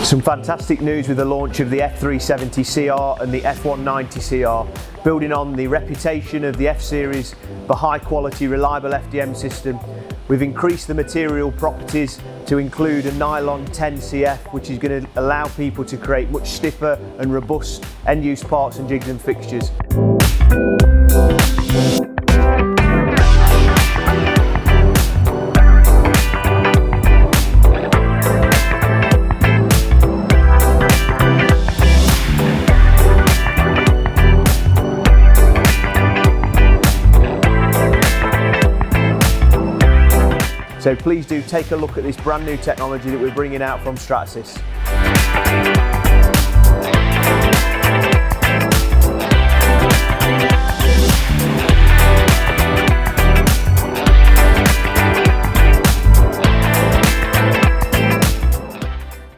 Some fantastic news with the launch of the F370 CR and the F123 CR. Building on the reputation of the F series for high quality, reliable FDM system, we've increased the material properties to include a nylon 10 CF, which is going to allow people to create much stiffer and robust end-use parts and jigs and fixtures. So please do take a look at this brand new technology that we're bringing out from Stratasys.